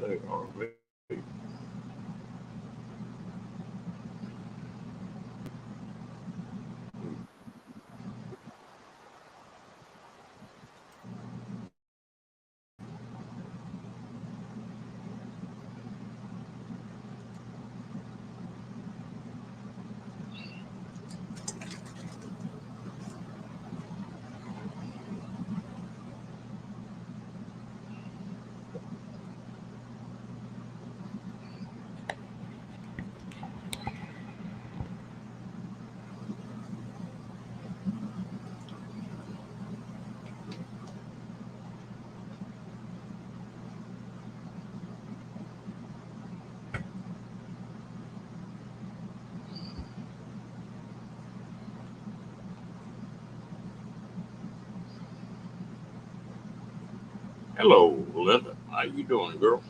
They are big. Hello, Linda. How you doing, girl?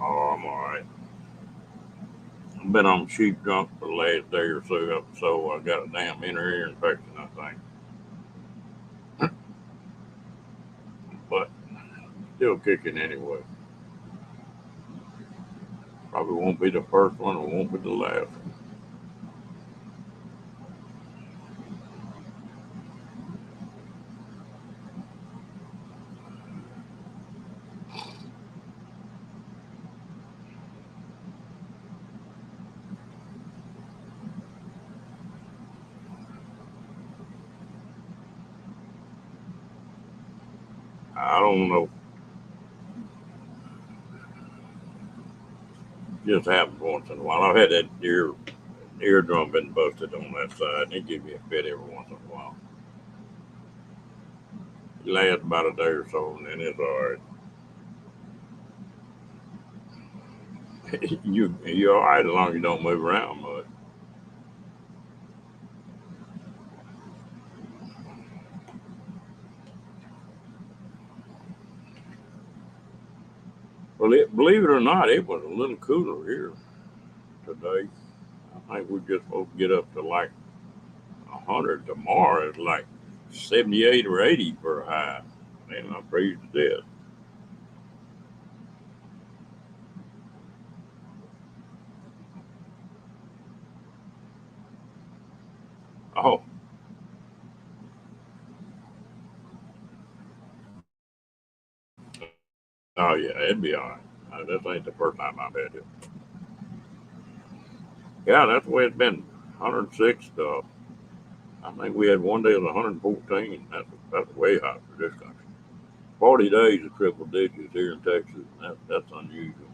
Oh, I'm all right. I've been on sheep junk for the last day or so I got a damn inner ear infection, I think. But still kicking anyway. Probably won't be the first one, or won't be the last. I don't know. Just happens once in a while. I've had that eardrum been busted on that side. They give me a fit every once in a while. It lasts about a day or so, and then it's all right. You're all right as long as you don't move around much. Well, believe it or not, it was a little cooler here today. I think we're just supposed to get up to like 100 tomorrow. It's like 78 or 80 for a high. Man, I'm freezing to death. Oh, oh yeah, it'd be all right. This ain't the first time I've had it. Yeah, that's the way it's been. 106 stuff. I think we had one day of 114. That's way hot for this country. 40 days of triple digits here in Texas. That's unusual.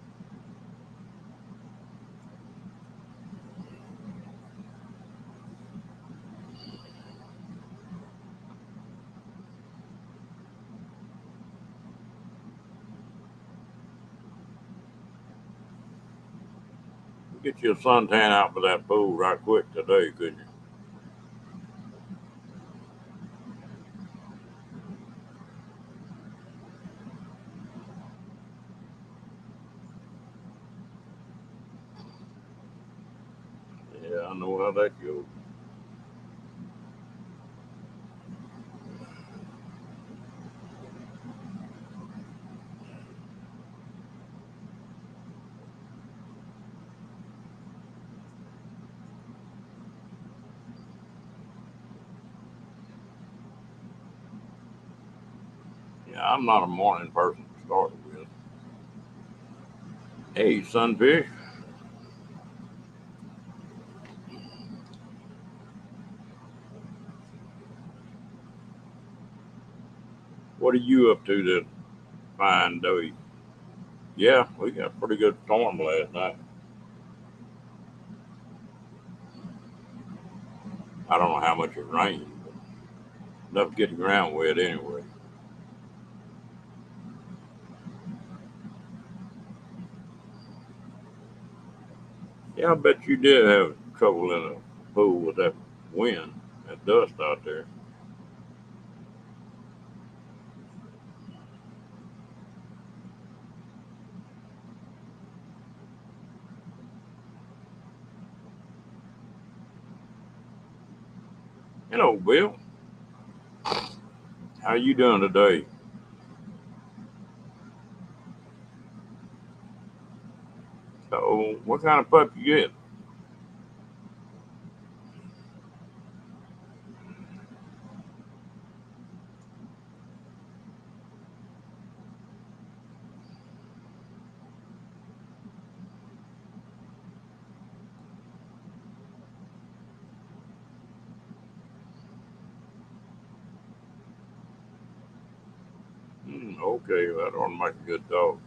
Get you a suntan out by that pool right quick today, couldn't you? Yeah, I know how that goes. Yeah, I'm not a morning person to start with. Hey, sunfish, what are you up to this fine day? Yeah, we got a pretty good storm last night. I don't know how much it rained, but enough to get the ground wet anyway. Yeah, I bet you did have trouble in a pool with that wind, that dust out there. Hello, Bill. How you doing today? So, what kind of pup you get? Okay, that ought to make a good dog.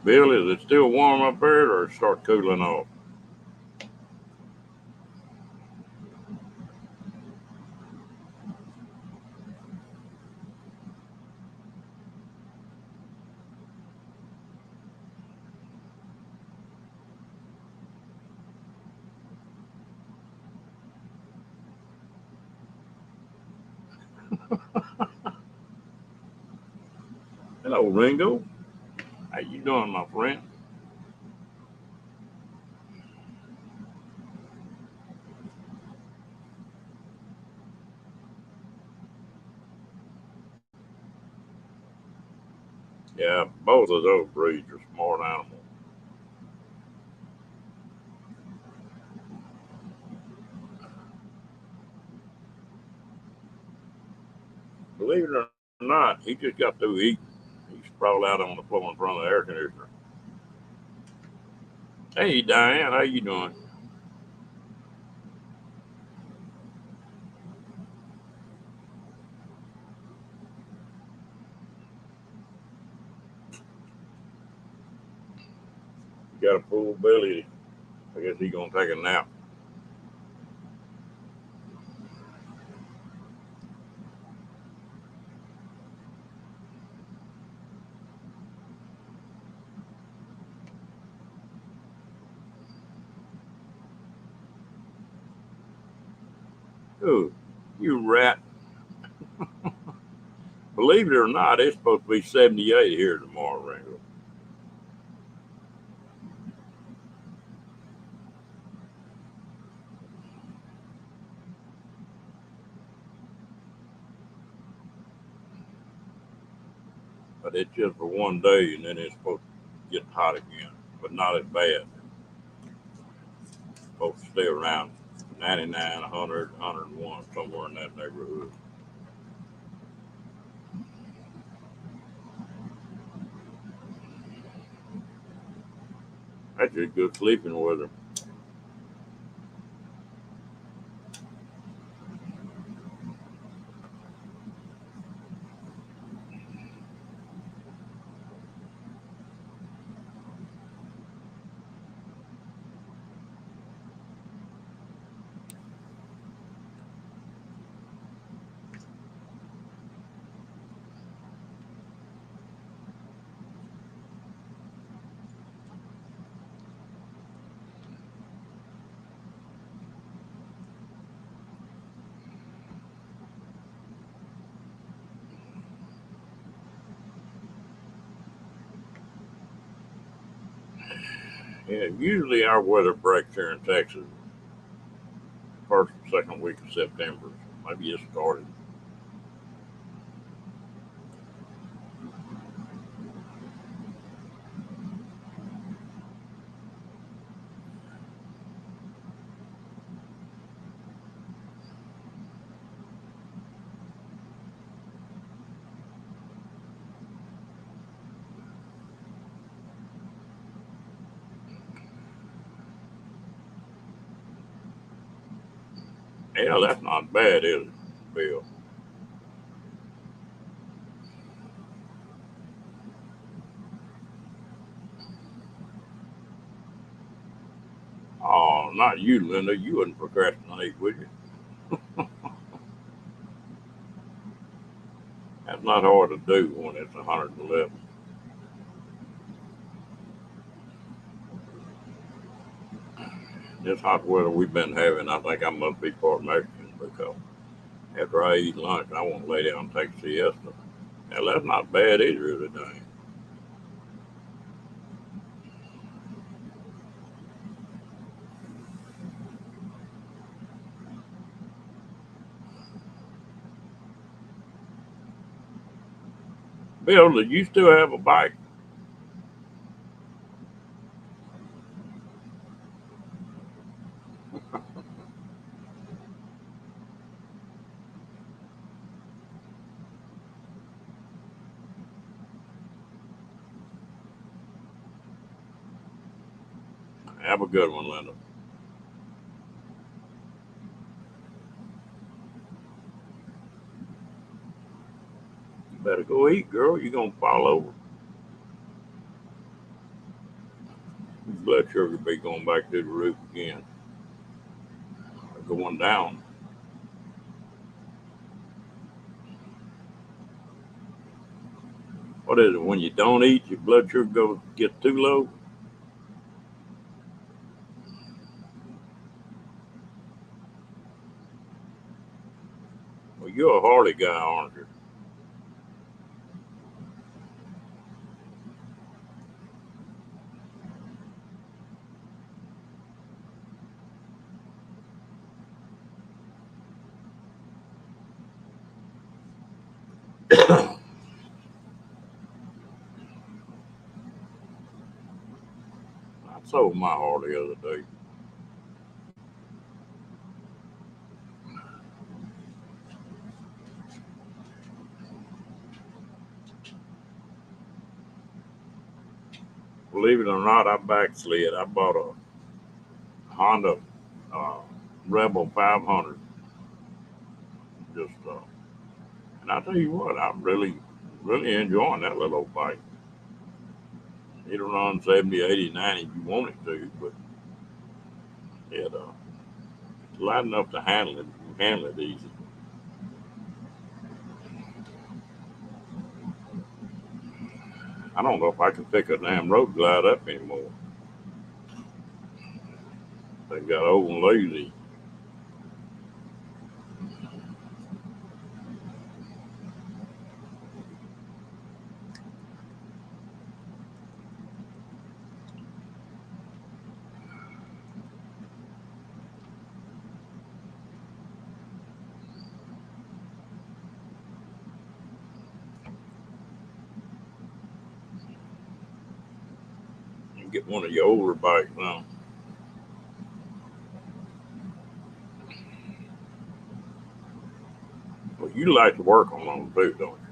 Bill, is it still warm up there, or it start cooling off? Hello, Ringo. How you doing, my friend? Yeah, both of those breeds are smart animals. Believe it or not, he just got through eating. He sprawled out on the floor in front of the air conditioner. Hey, Diane, how you doing? You got a full belly. I guess he's gonna take a nap. Ooh, you rat. Believe it or not, it's supposed to be 78 here tomorrow, Ringo. But it's just for one day, and then it's supposed to get hot again, but not as bad. It's supposed to stay around 99, 100, 101, somewhere in that neighborhood. That's just good sleeping weather. Yeah, usually our weather breaks here in Texas first and second week of September. Maybe it started. Yeah, that's not bad, is it, Bill? Oh, not you, Linda. You wouldn't procrastinate, would you? That's not hard to do when it's 111. This hot weather we've been having, I think I must be part Mexican because after I eat lunch, I want to lay down and take a siesta. Now, that's not bad either, is it, Dane? Bill, did you still have a bike? Have a good one, Linda. You better go eat, girl. You're gonna fall over. Blood sugar be going back to the roof again. Going down. What is it? When you don't eat, your blood sugar goes get too low. Well, you're a Harley guy, aren't you? I sold my Harley the other day. Believe it or not, I backslid. I bought a Honda uh, Rebel 500. Just and I tell you what, I'm really enjoying that little bike. It'll run 70, 80, 90 if you want it to, but it's light enough to handle it. You can handle it easy. I don't know if I can pick a damn road glide up anymore. They got old and lazy. You get one of your older bikes now. Well, you like to work on them too, don't you?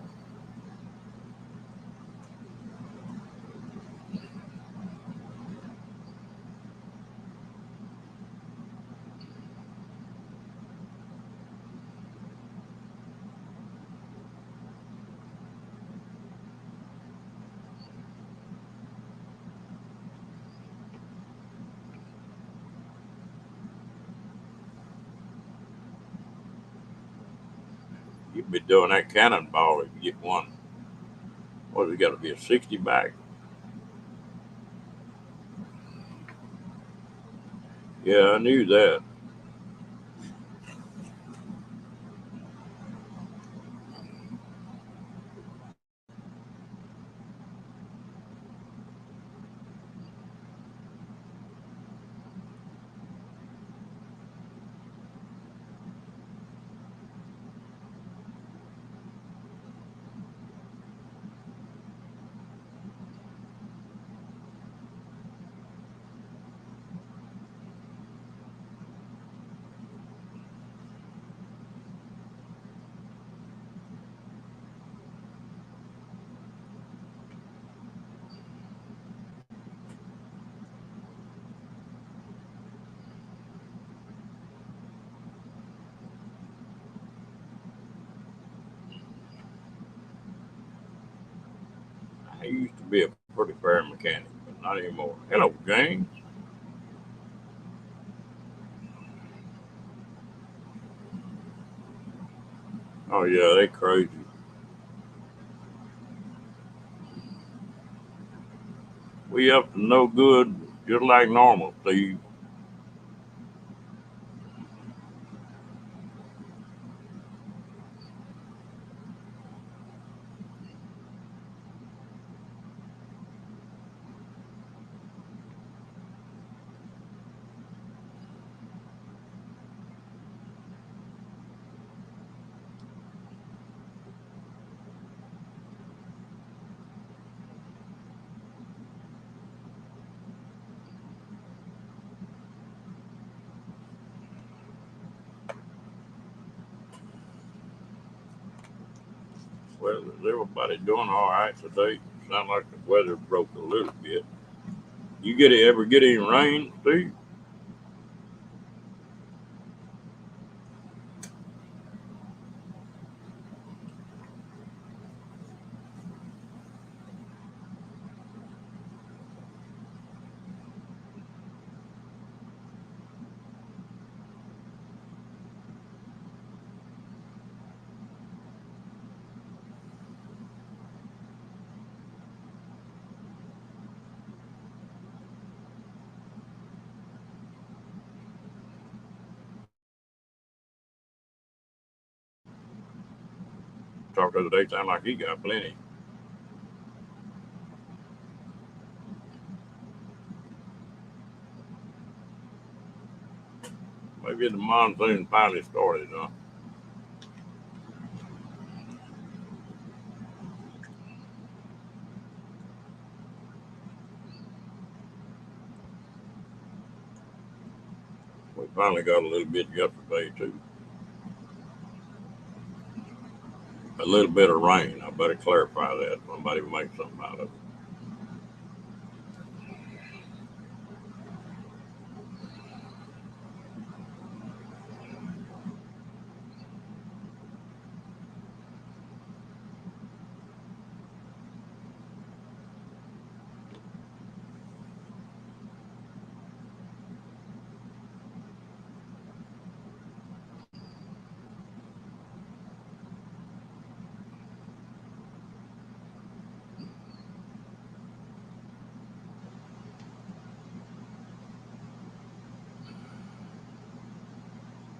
You'd be doing that cannonball if you get one. What, it got to be a 60 back? Yeah, I knew that. I used to be a pretty fair mechanic, but not anymore. Hello, James. Oh, yeah, they crazy. We up to no good, just like normal, Steve. Well, is everybody doing all right today? Sound like the weather broke a little bit. You ever get any rain, Steve? Talked the other day, sound like he got plenty. Maybe the monsoon finally started, huh? We finally got a little bit yesterday too. A little bit of rain. I better clarify that. Somebody will make something out of it.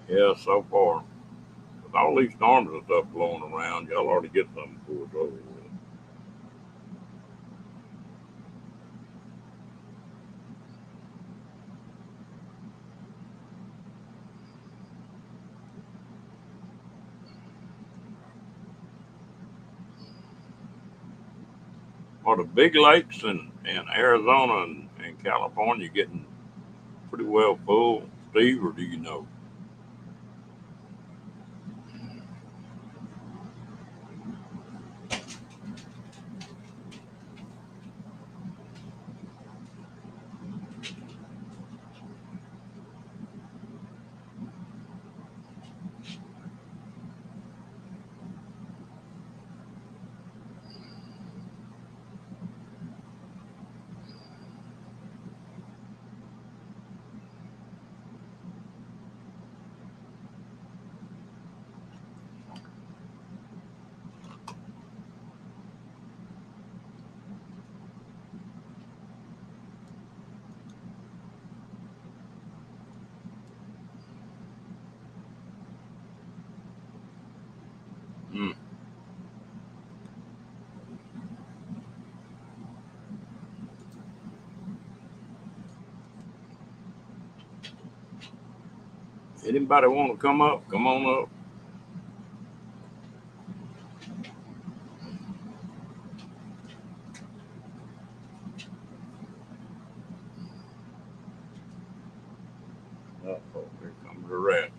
Yeah, so far. With all these storms and stuff blowing around, y'all ought to get something for us over with. Are the big lakes in Arizona and California getting pretty well full, Steve, or do you know? Hmm. Anybody want to come up? Come on up. Uh-oh, here comes the rat.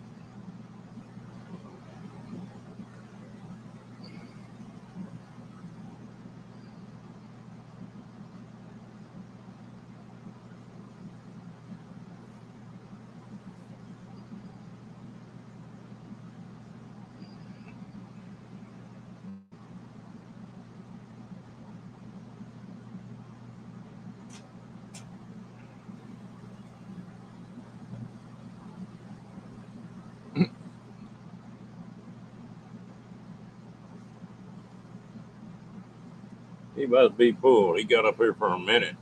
He must be full. He got up here for a minute,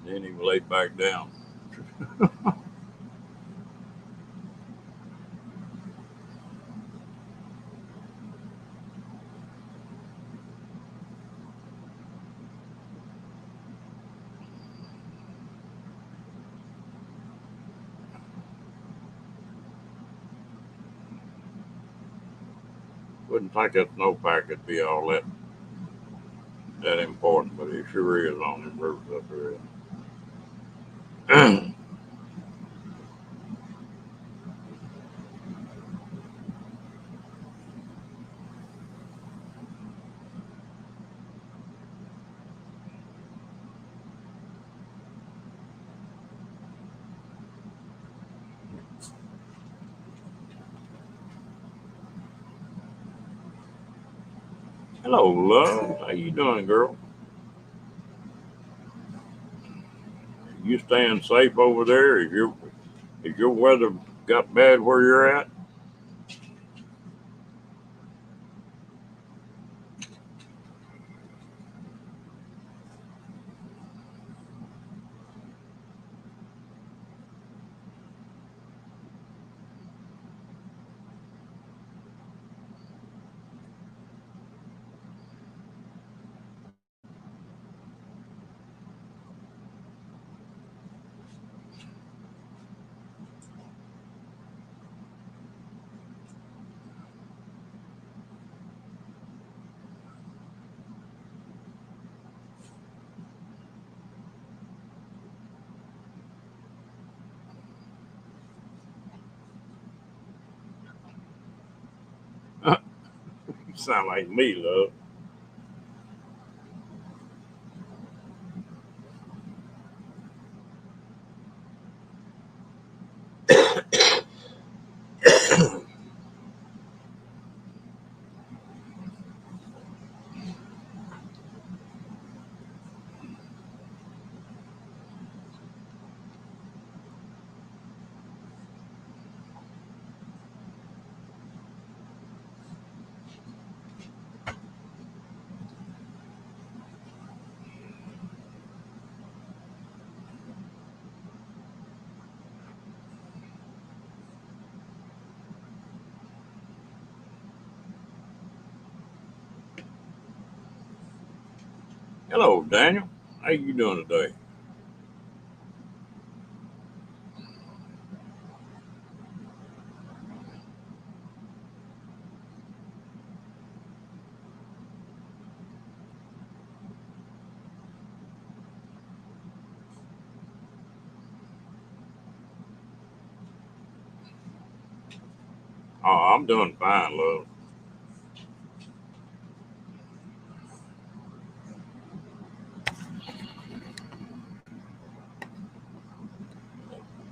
then he laid back down. Wouldn't think that snowpack would be all that important, but it sure is on them roads up here. Hello, love. How you doing, girl? You staying safe over there? Is your weather got bad where you're at? You sound like me, love. Hello, Daniel. How you doing today? Oh, I'm doing fine, love.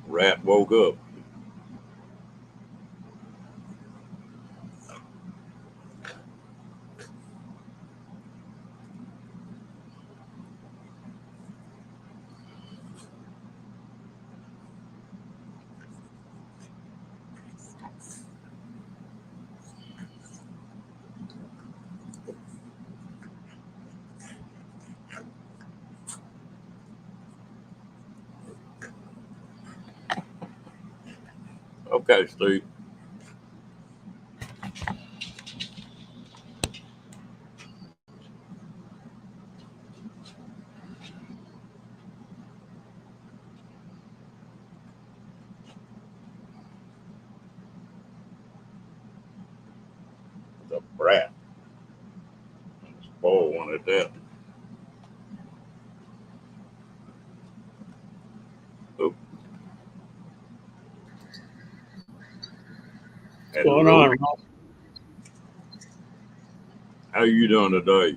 Rat woke up. Okay, Steve. The brat. Spoil one at that. Oop. What's going on, Ralph? How you doing today?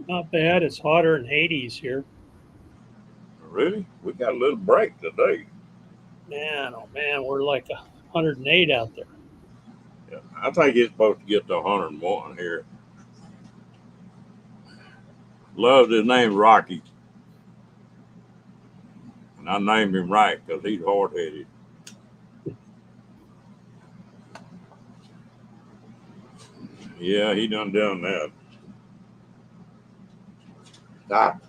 Not bad. It's hotter than Hades here. Really? We got a little break today. Man, oh man, we're like 108 out there. Yeah, I think it's supposed to get to 101 here. Love his name Rocky, and I named him right because he's hard headed. Yeah, he done that. Stop.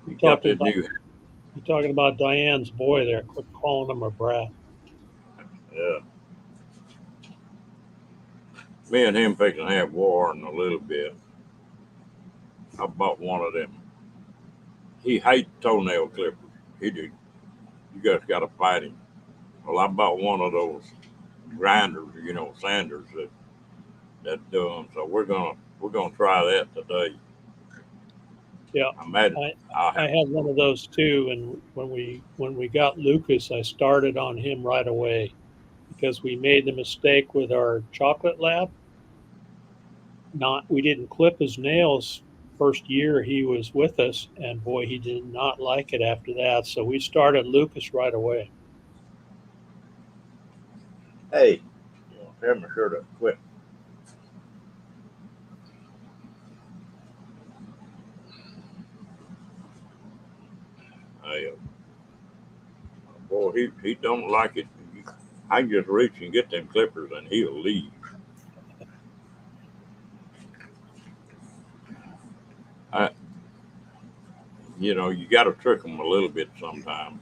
He You got talking this about new. you talking about Diane's boy there? Quit calling him a brat. Yeah, me and him fixing to have war in a little bit. I bought one of them. He hates toenail clippers. He do. You guys got to fight him. Well, I bought one of those grinders, sanders that do them. So we're gonna try that today. Yeah, I made it. I I I had one of those too, and when we got Lucas, I started on him right away because we made the mistake with our chocolate lab. Not we didn't clip his nails first year he was with us, and boy, he did not like it after that. So we started Lucas right away. Hey, tell me sure to quit. Hey, boy, he don't like it. I can just reach and get them clippers and he'll leave. I, you got to trick him a little bit sometimes.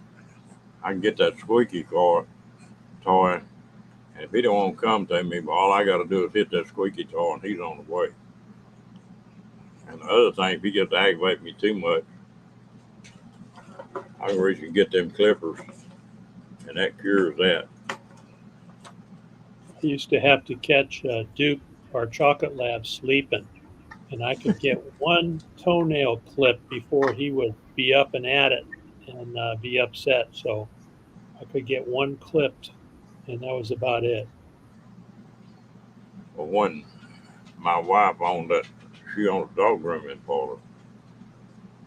I can get that squeaky toy, and if he don't want to come to me, all I got to do is hit that squeaky toy and he's on the way. And the other thing, if he gets to aggravate me too much, I can reach and get them clippers, and that cures that. I used to have to catch Duke, our chocolate lab, sleeping, and I could get one toenail clip before he would be up and at it and be upset. So I could get one clipped, and that was about it. But when my wife owned that, she owned a dog grooming parlor,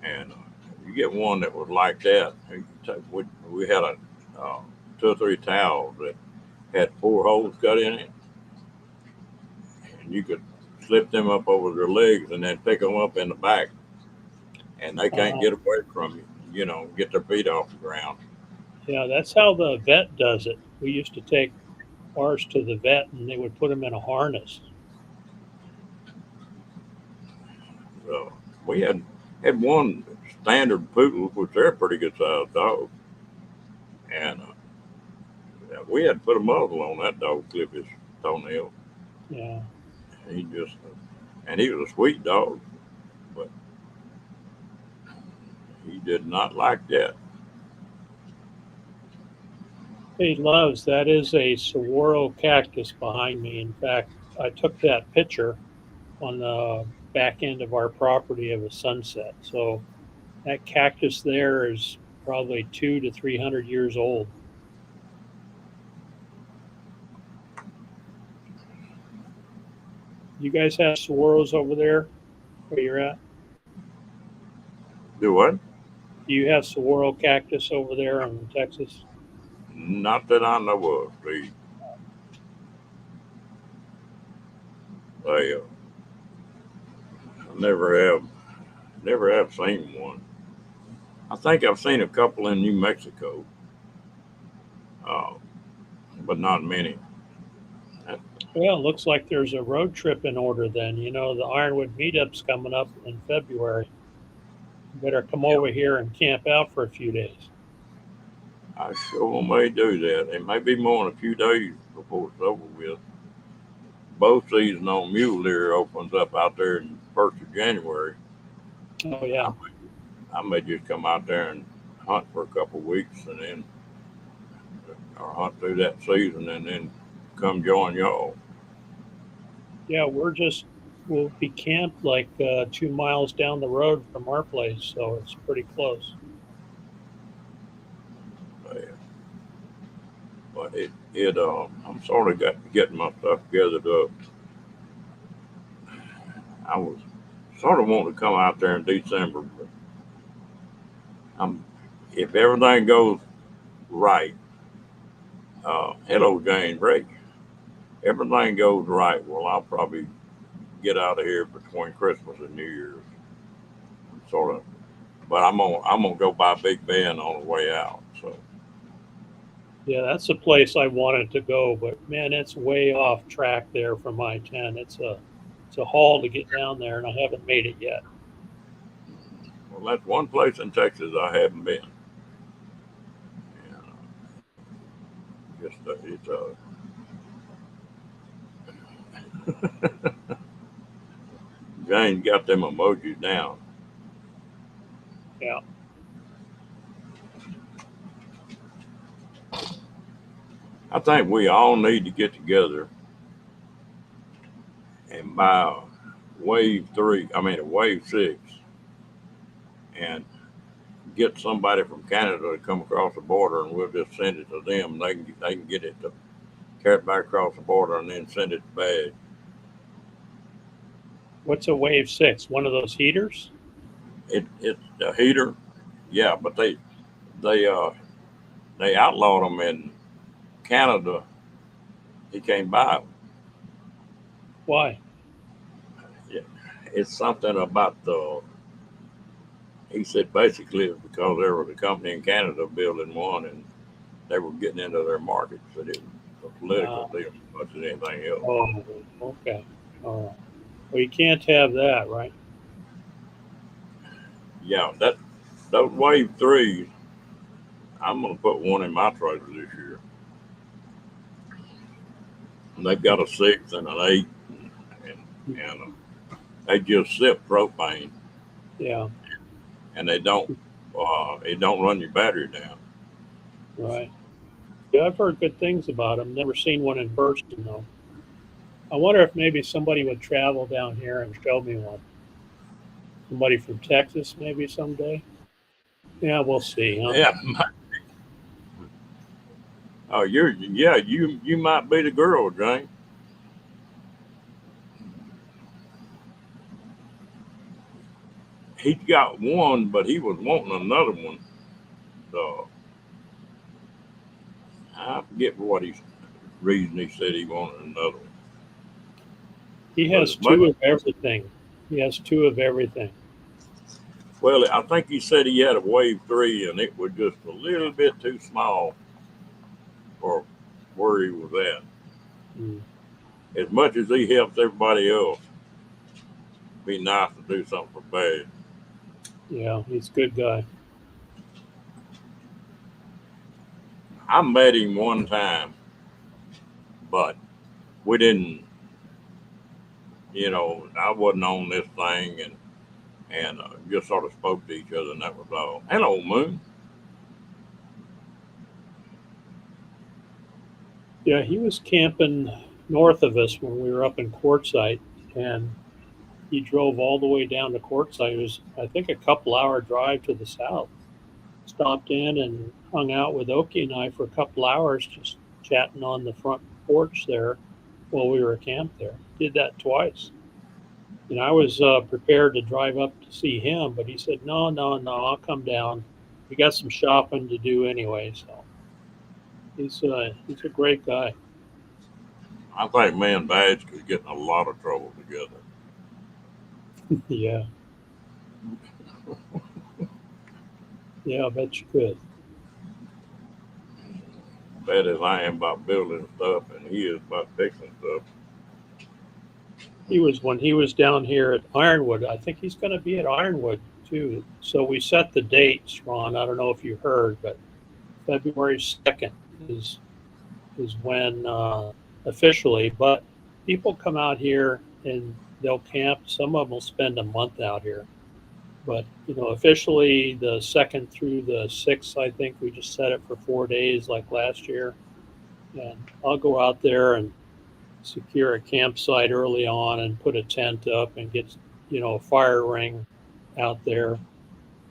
and you get one that was like that. We had uh, 2 or 3 towels that had 4 holes cut in it, and you could slip them up over their legs and then pick them up in the back, and they can't Uh, get away from you. Get their feet off the ground. yeah, that's how the vet does it. We used to take ours to the vet, and they would put them in a harness. So we had one standard poodle, which they're a pretty good sized dog, and we had to put a muzzle on that dog, clip his toenail. Yeah. He just, and he was a sweet dog, but he did not like that. Hey, Loves, that is a saguaro cactus behind me. In fact, I took that picture on the back end of our property of a sunset. So that cactus there is probably 200 to 300 years old. You guys have saguaros over there where you're at? Do what? Do you have saguaro cactus over there in Texas? Not that I know of. They never have seen one. I think I've seen a couple in New Mexico, uh, but not many. Well, it looks like there's a road trip in order then. You know, the Ironwood meetup's coming up in February. You better come over here and camp out for a few days. I sure may do that. It may be more than a few days before it's over with. Bow season on mule deer opens up out there in first of January. Oh, I yeah. I may just come out there and hunt for a couple of weeks and then or hunt through that season and then come join y'all. Yeah, we'll be camped like 2 miles down the road from our place. So it's pretty close. Yeah. But I'm sort of getting my stuff gathered up. I was sort of wanting to come out there in December, but I'm if everything goes right, hello Jane Ray. Everything goes right, well I'll probably get out of here between Christmas and New Year's. Sort of, but I'm gonna go by Big Bend on the way out. So Yeah, that's a place I wanted to go, but man, it's way off track there from I-10. It's a haul to get down there, and I haven't made it yet. well, that's one place in Texas I haven't been. And, just it's Jane got them emojis down. Yeah. I think we all need to get together and buy wave three. I mean, a wave six, and get somebody from Canada to come across the border, and we'll just send it to them. They can get it to carry it back across the border, and then send it back. What's a Wave 6? One of those heaters? It's a heater, yeah, but they they outlawed them in Canada He came by. Why? It's something about the. He said basically it's because there was a company in Canada building one, and they were getting into their market. So it was a political deal as much as anything else. Oh, okay. All right. Well, you can't have that, right? Yeah, that those wave threes. I'm gonna put one in my trailer this year. And they've got a 6 and an 8, and they just sip propane, Yeah, and they don't. It don't run your battery down. right. Yeah, I've heard good things about them. Never seen one in person though. I wonder if maybe somebody would travel down here and show me one. Somebody from Texas, maybe someday. Yeah, we'll see, huh? Yeah. Oh, you might be the girl, Jane. He got one, but he was wanting another one. So I forget what he reason he said he wanted another one. He But has as much two of everything. He has two of everything. well, I think he said he had a wave 3, and it was just a little bit too small for where he was at. Mm. As much as he helps everybody else, it'd be nice to do something for Bad. Yeah, he's a good guy. I met him one time, but we didn't. I wasn't on this thing, and just sort of spoke to each other, and that was all. Hello, Moon. Yeah, he was camping north of us when we were up in Quartzsite, and he drove all the way down to Quartzsite. It was, I think, a couple-hour drive to the south. Stopped in and hung out with Oki and I for a couple hours, just chatting on the front porch there while we were camped there. Did that twice. And I was prepared to drive up to see him, but he said, "No, no, no, I'll come down. We got some shopping to do anyway." So he's a great guy. I think me and Badge could get in a lot of trouble together. Yeah, yeah, I bet you could. Bad as I am about building stuff, and he is about fixing stuff. He was when he was down here at Ironwood. I think he's going to be at Ironwood too. So we set the dates, Ron. I don't know if you heard, but February 2nd is when officially. But people come out here and they'll camp. Some of them will spend a month out here. But officially the 2nd through the 6th. I think we just set it for 4 days, like last year. And I'll go out there and secure a campsite early on and put a tent up and get a fire ring out there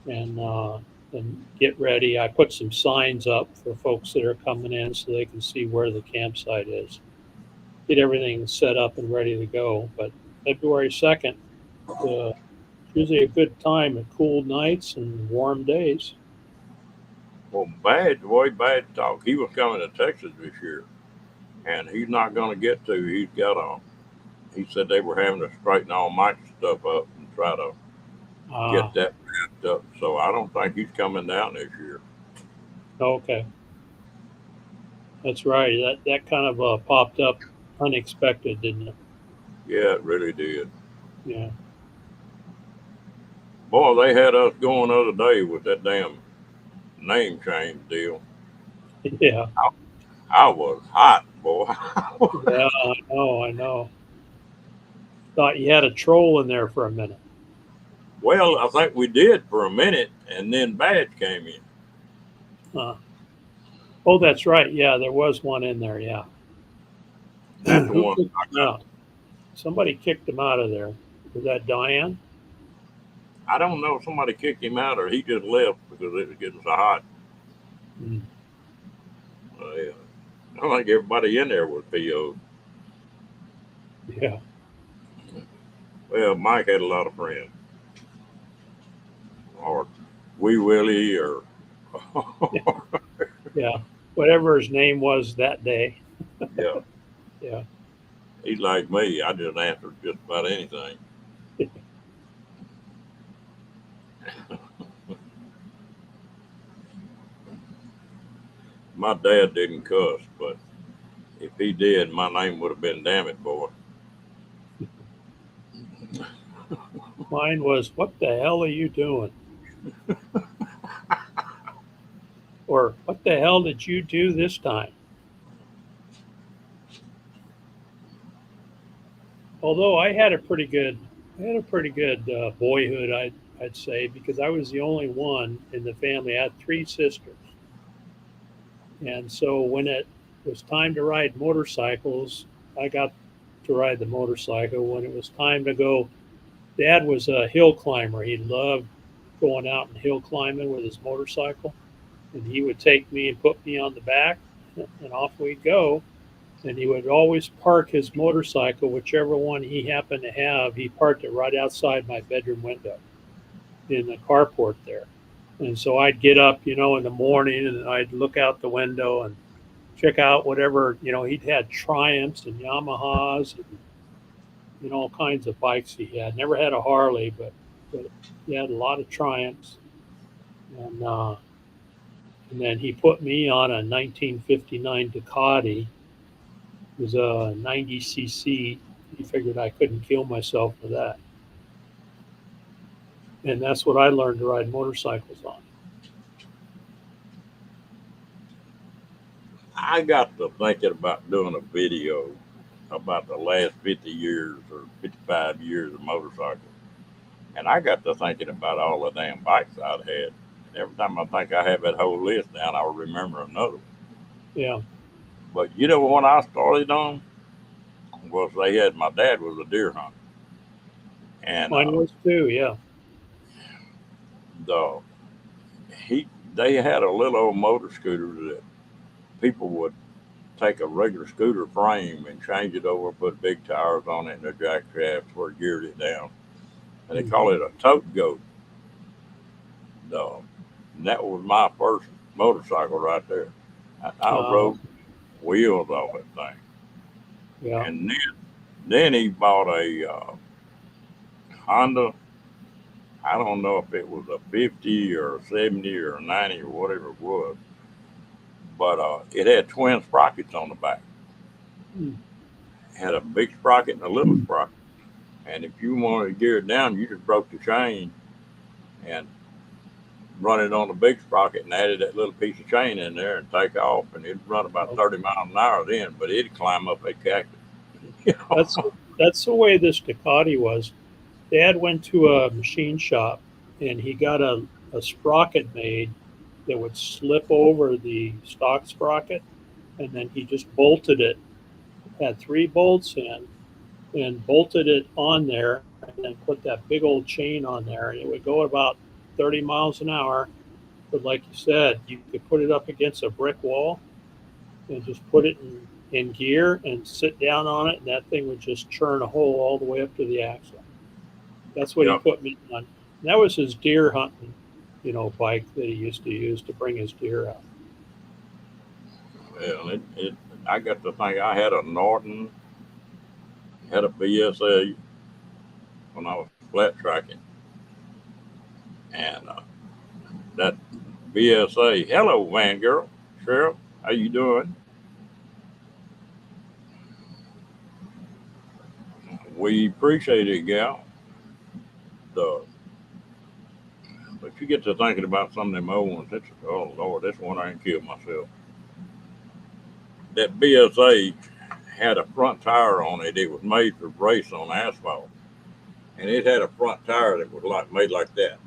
and get ready. I put some signs up for folks that are coming in so they can see where the campsite is. Get everything set up and ready to go. But February 2nd, uh, usually a good time at cool nights and warm days. Well, Badge, the way Badge talked, he was coming to Texas this year, and he's not going to get to. He's got a. He said they were having to straighten all Mike's stuff up and try to Ah, get that wrapped up. So I don't think he's coming down this year. okay, that's right. That kind of popped up unexpected, didn't it? Yeah, it really did. Yeah. Boy, they had us going the other day with that damn name change deal. Yeah. I was hot, boy. Yeah, I know, I know. Thought you had a troll in there for a minute. Well, I think we did for a minute, and then Badge came in. Uh, oh, that's right. Yeah, there was one in there. Yeah. That's the Who one kicked I him got. out? Somebody kicked him out of there. Was that Diane? I don't know if somebody kicked him out or he just left because it was getting so hot. Mm. Yeah. I don't think everybody in there was PO'd. Yeah. Well, Mike had a lot of friends, or Wee Willie, or Yeah. Whatever his name was that day. yeah. Yeah. He's like me. I just answer just about anything. My dad didn't cuss, but if he did, my name would have been Damn It Boy. Mine was, "What the hell are you doing?" Or, "What the hell did you do this time?" Although I had a pretty good boyhood, I'd say, because I was the only one in the family. I had three sisters, and so when it was time to ride motorcycles, I got to ride the motorcycle. When it was time to go, Dad was a hill climber. He loved going out and hill climbing with his motorcycle, and he would take me and put me on the back, and off we'd go. And he would always park his motorcycle, whichever one he happened to have. He parked it right outside my bedroom window in the carport there. And so I'd get up, in the morning, and I'd look out the window and check out whatever, he'd had Triumphs and Yamahas and, all kinds of bikes he had. Never had a Harley, but he had a lot of Triumphs. And then he put me on a 1959 Ducati. It was a 90cc. He figured I couldn't kill myself for that. And that's what I learned to ride motorcycles on. I got to thinking about doing a video about the last 50 years or 55 years of motorcycles. And I got to thinking about all the damn bikes I'd had. And every time I think I have that whole list down, I'll remember another one. Yeah, But you know what I started on? Was they had my dad was a deer hunter. And mine was too. Yeah. the he they had a little old motor scooter that people would take a regular scooter frame and change it over, put big tires on it and the jack shafts where it geared it down. And they Mm-hmm. call it a tote goat. And that was my first motorcycle right there. I Uh, rode wheels off that thing. yeah. And then he bought a Honda. I don't know if it was a 50 or a 70 or a 90 or whatever it was, but it had twin sprockets on the back. Mm. It had a big sprocket and a little sprocket. And if you wanted to gear it down, you just broke the chain and run it on the big sprocket and added that little piece of chain in there and take off. And it'd run about Well, 30 miles an hour then, but it'd climb up that cactus. You that's know? that's the way this Ducati was. Dad went to a machine shop and he got a sprocket made that would slip over the stock sprocket, and then he just bolted it. Had three bolts in and bolted it on there, and then put that big old chain on there, and it would go about 30 miles an hour. But like you said, you could put it up against a brick wall and just put it in gear and sit down on it, and that thing would just churn a hole all the way up to the axle. That's what he Yep. put me on. And that was his deer hunting, bike that he used to use to bring his deer out. Well, I got to think I had a Norton, had a BSA when I was flat tracking. And that BSA, hello, Van Girl, Cheryl, how you doing? We appreciate it, gal. The, but you get to thinking about some of them old ones. It's, oh, Lord, this one I ain't killed myself. That BSA had a front tire on it. It was made for race on asphalt. And it had a front tire that was like made like that.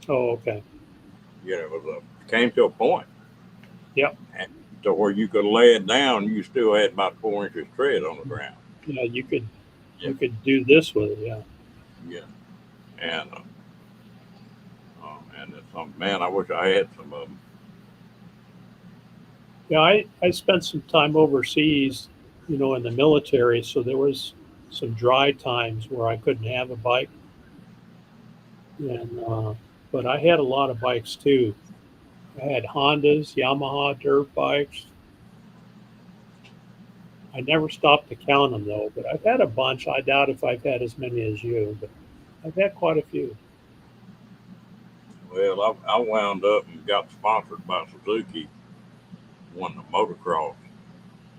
Oh, okay. It was came to a point Yep. and to where you could lay it down, you still had about 4 inches tread on the ground. Yeah, you could Yeah, do this with it. Yeah. yeah. And and it's some man, I wish I had some of them. Yeah, I spent some time overseas, in the military, so there was some dry times where I couldn't have a bike, and but I had a lot of bikes too. I had Hondas, Yamaha dirt bikes, I never stopped to count them though, but I've had a bunch. I doubt if I've had as many as you, but I've had quite a few. Well, I wound up and got sponsored by Suzuki when the motocross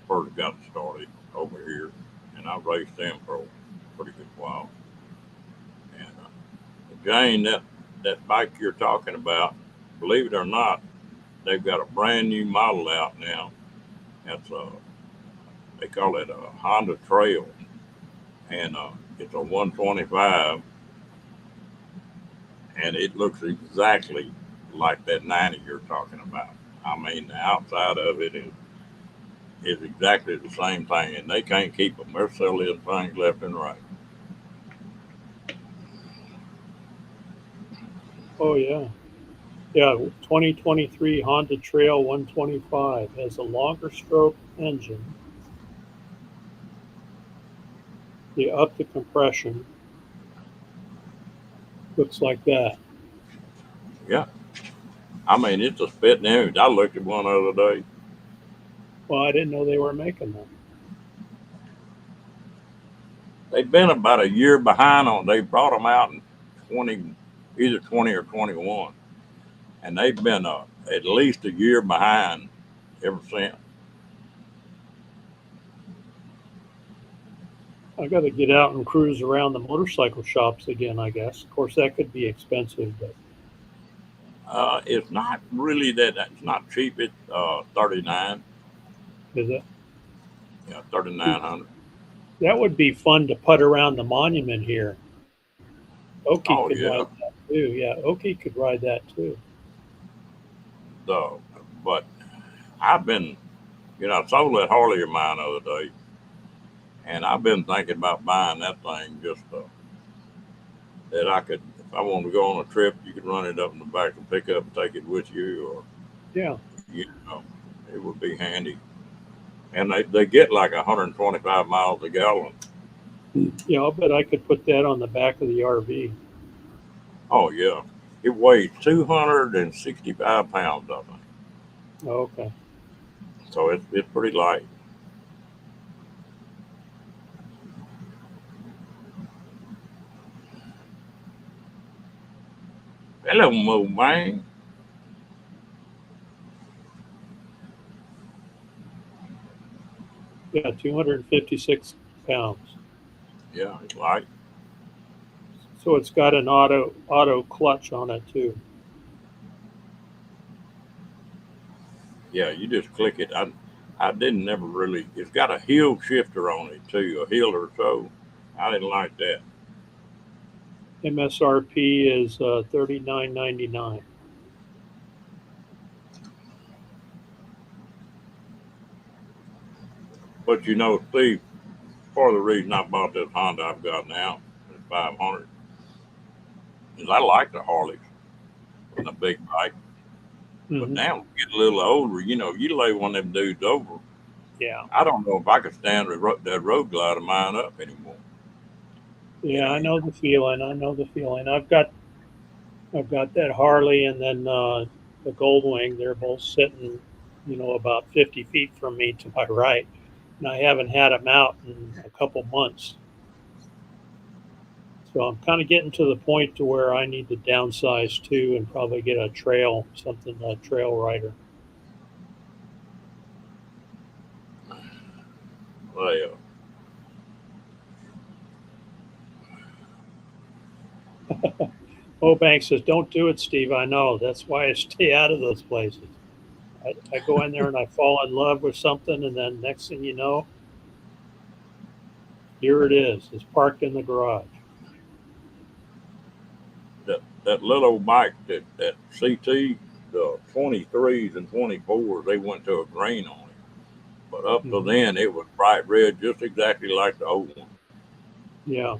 first got started over here, and I raced them for a pretty good while. And Jane, that bike you're talking about, believe it or not, they've got a brand new model out now. That's a they call it a Honda Trail, and it's a 125, and it looks exactly like that 90 you're talking about. I mean, the outside of it is exactly the same thing, and they can't keep them. They're selling things left and right. Oh yeah. Yeah, 2023 Honda Trail 125 has a longer stroke engine, the up the compression looks like that. Yeah, I mean, it's a spitting image. I looked at one the other day. Well, I didn't know they were making them. They've been about a year behind on. They brought them out in 20, either 20 or 21, and they've been at least a year behind ever since. I got to get out and cruise around the motorcycle shops again, I guess. Of course, that could be expensive, but It's not really that. It's not cheap. It's 39. is it? Yeah, 3,900. That would be fun to putt around the monument here. Oki Oh could yeah, ride that too. Yeah, Oki could ride that too. the but I've been, I sold that Harley of mine the other day, and I've been thinking about buying that thing just that I could, if I wanted to go on a trip, you could run it up in the back and pick up and take it with you, or Yeah, you know, it would be handy. And they get like 125 miles a gallon. yeah. I'll bet I could put that on the back of the RV. Oh yeah, it weighs 265 pounds, I think. Oh, okay. So it's pretty light. Hello, Mo man. Yeah, 256 pounds. Yeah, it's light. So it's got an auto clutch on it too. Yeah, you just click it. I didn't never really. It's got a hill shifter on it too, a hill or so. I didn't like that. MSRP is 39.99. But Steve, part of the reason I bought this Honda I've got now, this 500, is I like the Harleys and the big bike. But Mm-hmm. now we get a little older, you lay one of them dudes over. Yeah, I don't know if I could stand that road glide of mine up anymore. yeah. I know the feeling. I know the feeling. I've got that Harley and then the Goldwing. They're both sitting, about 50 feet from me to my right, and I haven't had them out in a couple months. So I'm kind of getting to the point to where I need to downsize too, and probably get a trail rider. Well, Obank says, "Don't do it, Steve. I know. That's why I stay out of those places. I go in there and I fall in love with something, and then next thing you know, here it is. It's parked in the garage." that little bike, that CT, the 23s and 24s, they went to a green on it. But up to Mhm. then, it was bright red, just exactly like the old one. Yeah.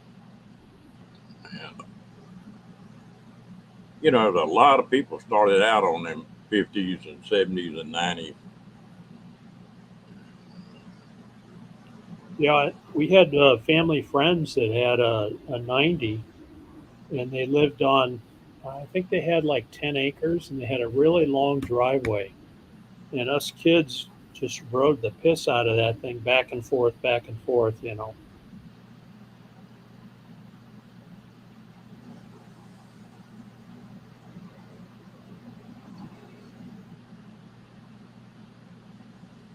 And there's a lot of people started out on them 50s and 70s and 90s. Yeah. We had family friends that had a 90, and they lived on, I think they had like 10 acres, and they had a really long driveway. And us kids just rode the piss out of that thing back and forth, you know.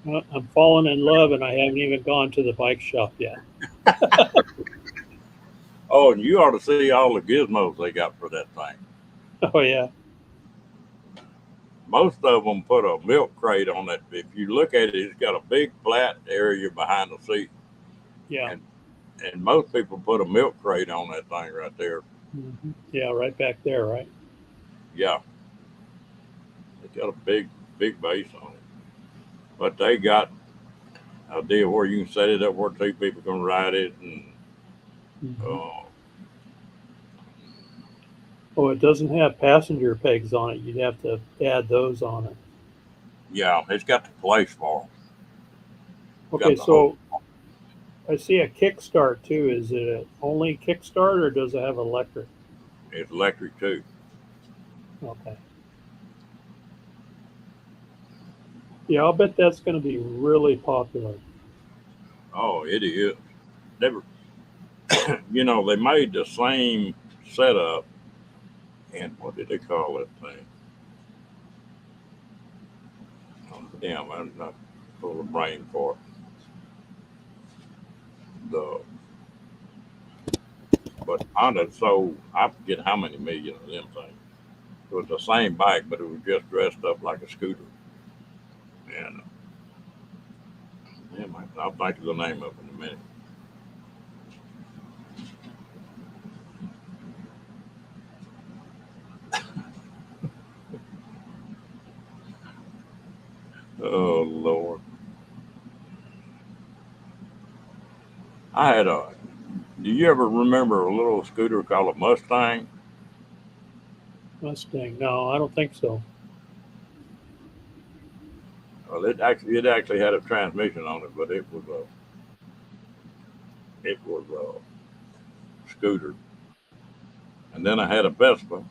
Well, I'm falling in love, and I haven't even gone to the bike shop yet. Oh, and you ought to see all the gizmos they got for that thing. Oh yeah, Most of them put a milk crate on it. If you look at it, it's got a big flat area behind the seat. yeah, And most people put a milk crate on that thing right there. yeah, right back there, right? Yeah. It's got a big base on it. But they got a deal where you can set it up where two people can ride it. And Oh, it doesn't have passenger pegs on it. You'd have to add those on it. yeah, it's got the place for them. Okay, so I see a kickstart too. Is it only kickstart or does it have electric? It's electric too. Okay. Yeah, I'll bet that's going to be really popular. Oh, it is. Never, you know, they made the same setup, and what did they call that thing? Oh, damn, I'm not full of brain for it. But Honda sold, I forget how many million of them things. It was the same bike, but it was just dressed up like a scooter. And damn, I'll think of the name of it in a minute. Oh Lord. I had a. Do you ever remember a little scooter called a Mustang? Mustang? No, I don't think so. Well, it actually had a transmission on it, but it was a scooter. And then I had a Vespa.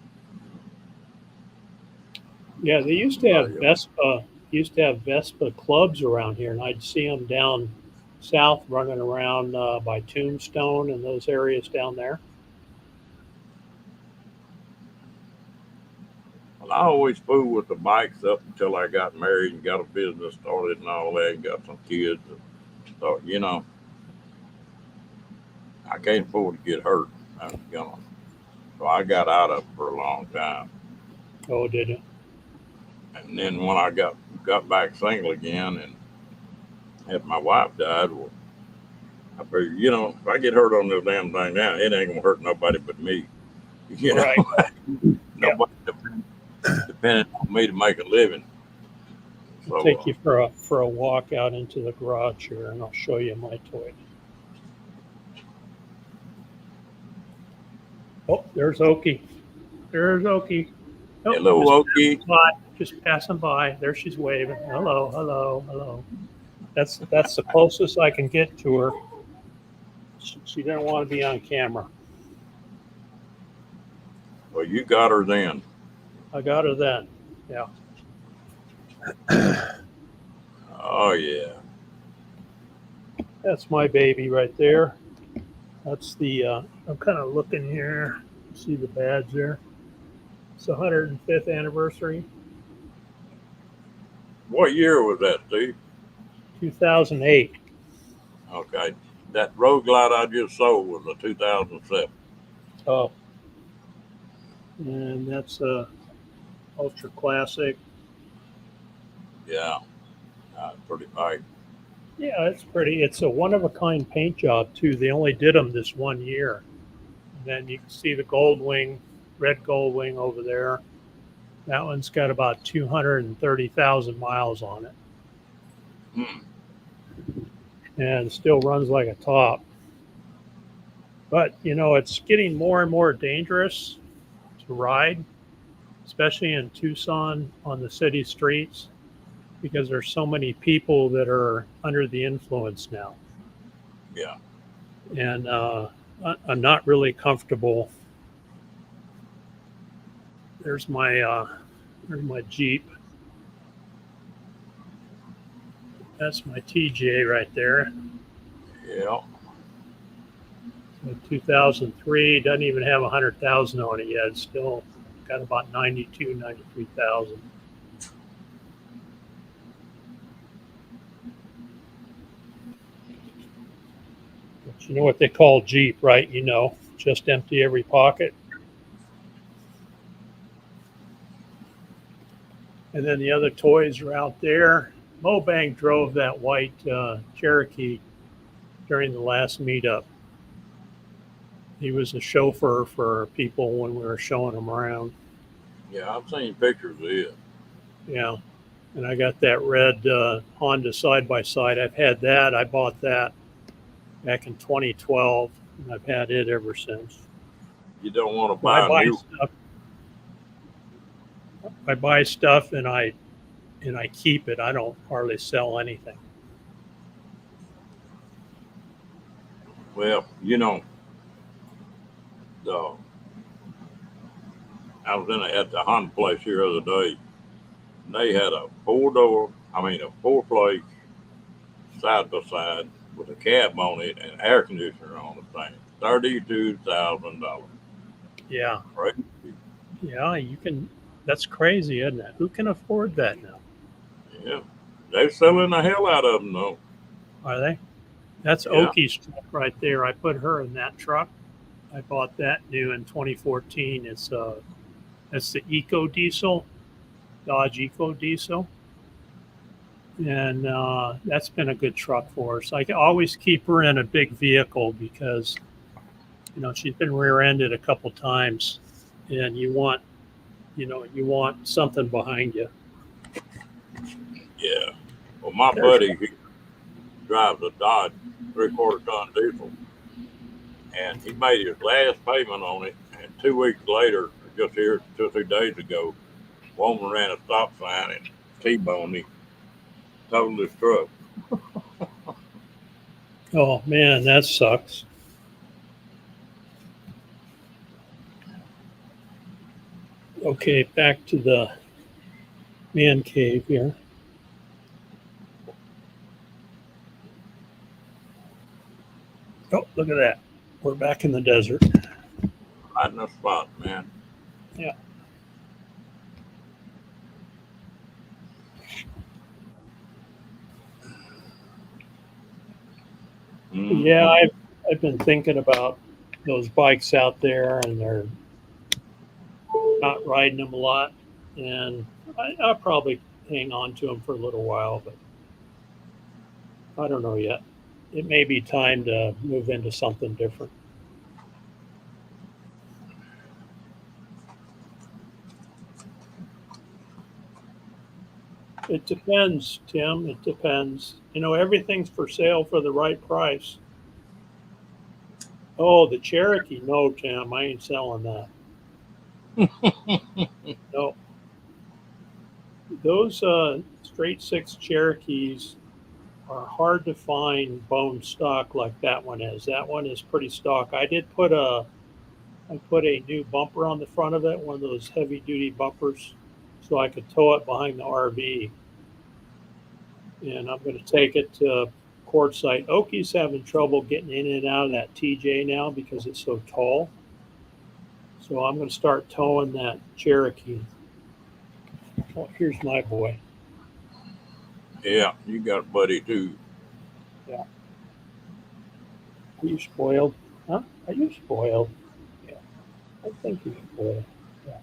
Yeah, they used to have Vespa. Used to have Vespa clubs around here, and I'd see them down south running around by Tombstone and those areas down there. Well, I always fooled with the bikes up until I got married and got a business started and all that, and got some kids. And thought, you know, I can't afford to get hurt. So I got out of it for a long time. Oh, did you? And then when I got back single again, and had my wife died, well, I figured, you know, if I get hurt on this damn thing now, it ain't gonna hurt nobody but me. You know, Right. nobody depending on me to make a living. So, I'll take you for a walk out into the garage here, and I'll show you my toy. Oh, there's Okie. There's Okie. Oh, hello, Okie. Just passing by. There she's waving. Hello, hello, hello. That's the closest I can get to her. She didn't want to be on camera. Well, you got her then. I got her then. Yeah. Oh yeah. That's my baby right there. That's the. I'm kind of looking here. See the badge there. It's the 105th anniversary. What year was that, Steve? 2008. Okay. That Road Glide I just sold was a 2007. Oh. And that's a ultra classic. Yeah. Pretty bike. Yeah, it's pretty. It's a one of a kind paint job too. They only did them this one year. And then you can see the gold wing, red gold wing over there. That one's got about 230,000 miles on it. And it still runs like a top. But, you know, it's getting more and more dangerous to ride, especially in Tucson on the city streets, because there's so many people that are under the influence now. Yeah. And I'm not really comfortable. There's my Jeep. That's my TJ right there. Yeah. So 2003 doesn't even have 100,000 on it yet. It's still got about 92, 93,000. But you know what they call Jeep, right? You know, just empty every pocket. And then the other toys are out there. Mobang drove that white Cherokee during the last meetup. He was a chauffeur for people when we were showing them around. Yeah, I've seen pictures of it. Yeah. And I got that red Honda side by side. I've had that. I bought that back in 2012, and I've had it ever since. You don't want to Well, I buy a buy new. stuff. I buy stuff and I keep it. I don't hardly sell anything. Well, the I was at the Honda place here the other day. And they had a four place side by side with a cab on it and air conditioner on the thing. $32,000. Yeah. Right? Yeah, you can. That's crazy, isn't it? Who can afford that now? Yeah. They're selling the hell out of them though. Are they? That's Yeah. Oki's truck right there. I put her in that truck. I bought that new in 2014. It's the Eco Diesel, Dodge Eco Diesel, and that's been a good truck for us. I always keep her in a big vehicle because she's been rear-ended a couple times, and you want something behind you. Yeah. Well, my buddy, he drives a Dodge 3/4 ton diesel, and he made his last payment on it. And 2 weeks later, just here 2 or 3 days ago, woman ran a stop sign and T-boned him, totaled his truck. Oh man, that sucks. Okay, back to the man cave here. Oh, look at that. We're back in the desert. Right in the spot, man. Yeah. Mm-hmm. Yeah, I've been thinking about those bikes out there, and they're not riding them a lot, and I'll probably hang on to them for a little while, but I don't know yet. It may be time to move into something different. It depends, Tim. It depends. Everything's for sale for the right price. Oh, the Cherokee. No, Tim, I ain't selling that. No. Those straight six Cherokees are hard to find bone stock like that one is. That one is pretty stock. I put a new bumper on the front of it, one of those heavy duty bumpers, so I could tow it behind the RV. And I'm going to take it to Quartzsite. Oki's having trouble getting in and out of that TJ now because it's so tall. So I'm going to start towing that Cherokee. Oh, here's my boy. Yeah, you got a buddy too. Yeah. Are you spoiled? Huh? Are you spoiled? Yeah. I think you're spoiled. Yeah.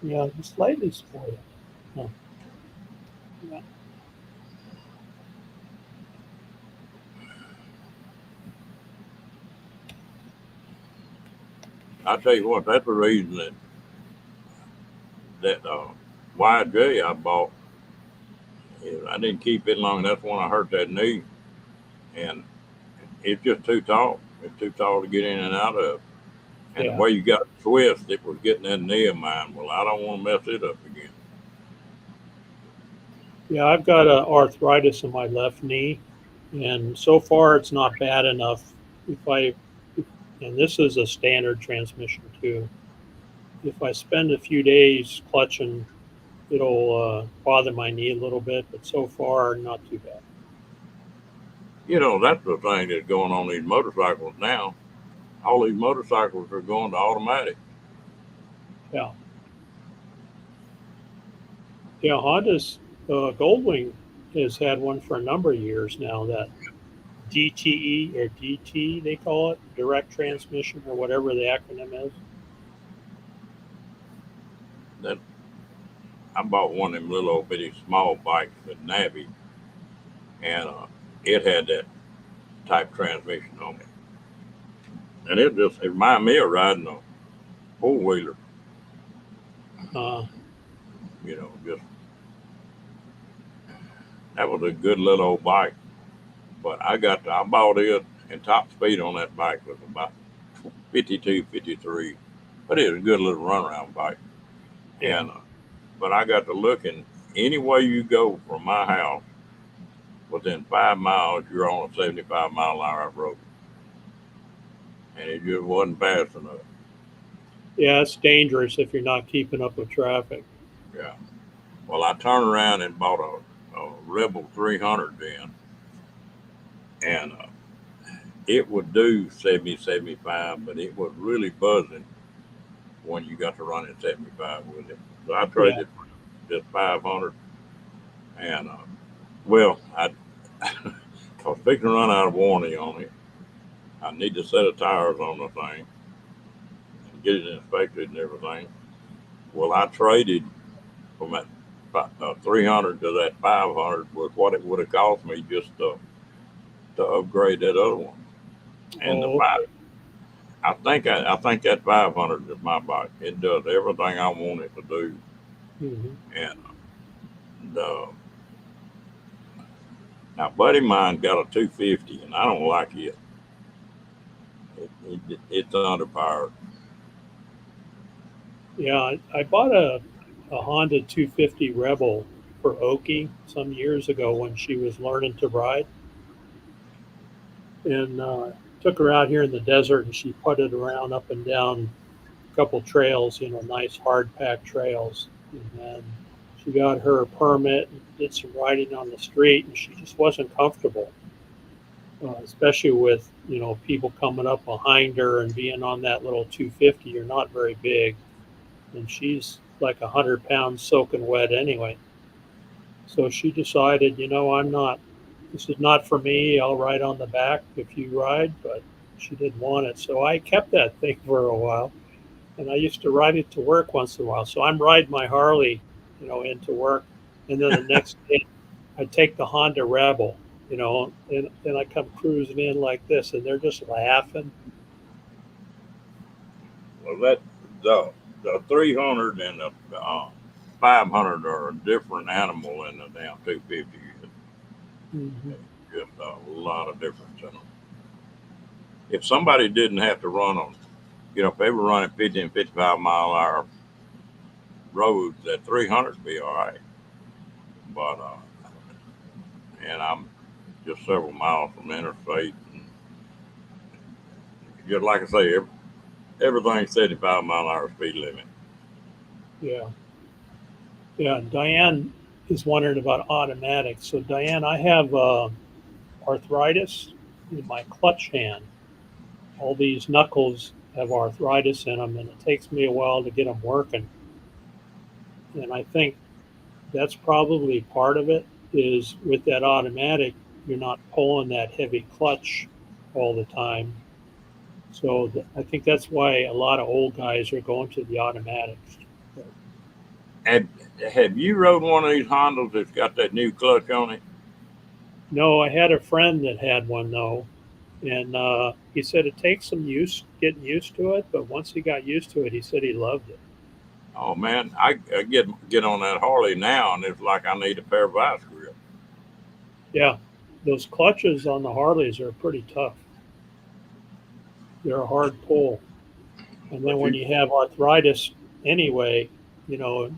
Yeah, I'm slightly spoiled. Huh. Yeah. I tell you what, that's the reason that YJ I bought. I didn't keep it long. That's when I hurt that knee, and it's just too tall. It's too tall to get in and out of. And Yeah. the way you got it twist, it was getting that knee of mine. Well, I don't want to mess it up again. Yeah, I've got arthritis in my left knee, and so far it's not bad enough. And this is a standard transmission too. If I spend a few days clutching, it'll bother my knee a little bit, but so far not too bad. You know, that's the thing that's going on these motorcycles now. All these motorcycles are going to automatic. Yeah. Yeah, Honda's Goldwing has had one for a number of years now, that DTE or DT, they call it, direct transmission or whatever the acronym is. That I bought one of them little old bitty small bikes at Navy, and it had that type transmission on it, and it reminded me of riding a four wheeler. Uh, You know, just that was a good little old bike. But I bought it, and top speed on that bike was about 52, 53. But it was a good little runaround bike. yeah. And but I got to looking, any way you go from my house, within 5 miles, you're on a 75-mile-an-hour road, and it just wasn't fast enough. Yeah, it's dangerous if you're not keeping up with traffic. Yeah. Well, I turned around and bought a Rebel 300 then, and it would do 70, 75, but it was really buzzing when you got to running 75 with it. So I Yeah. traded just 500, and well, I was fixing to run out of warranty on it. I need a set of tires on the thing and get it inspected and everything. Well, I traded from that 300 to that 500 with what it would have cost me just to upgrade that other one. And the Oh, five, I think that 500 is my bike. It does everything I want it to do, hmm. and the now, buddy mine got a 250, and I don't like it. It's underpowered. Yeah, I bought a Honda 250 Rebel for Oki some years ago when she was learning to ride, and took her out here in the desert, and she putted around up and down a couple trails, nice hard packed trails. And then she got her permit and did some riding on the street, and she just wasn't comfortable, especially with people coming up behind her and being on that little 250. You're not very big, and she's like 100 pounds soaking wet anyway. So she decided, I'm not. This is not for me. I'll ride on the back if you ride, but she didn't want it. So I kept that thing for a while, and I used to ride it to work once in a while. So I'm riding my Harley, into work, and then the next day I take the Honda Rebel, and then I come cruising in like this, and they're just laughing. Well, the 300 and the 500 are a different animal than the damn 250. Hmm. Just a lot of difference in them. If somebody didn't have to run on, if they were running 50 and 55-mile-an-hour roads, that 300 would be all right. But and I'm just several miles from interstate. And just like I say, everything's 75-mile-an-hour speed limit. Yeah, yeah. Diane is wondering about automatics. So Diane, I have arthritis in my clutch hand. All these knuckles have arthritis in them, and it takes me a while to get them working. And I think that's probably part of it. Is with that automatic, you're not pulling that heavy clutch all the time. So I think that's why a lot of old guys are going to the automatics. But And have you rode one of these Hondas that's got that new clutch on it? no, I had a friend that had one though, and he said it takes some getting used to it. But once he got used to it, he said he loved it. Oh man, I get on that Harley now, and it's like I need a pair of vice grips. Yeah, those clutches on the Harleys are pretty tough. They're a hard pull, and then But when you, you have arthritis anyway, you know,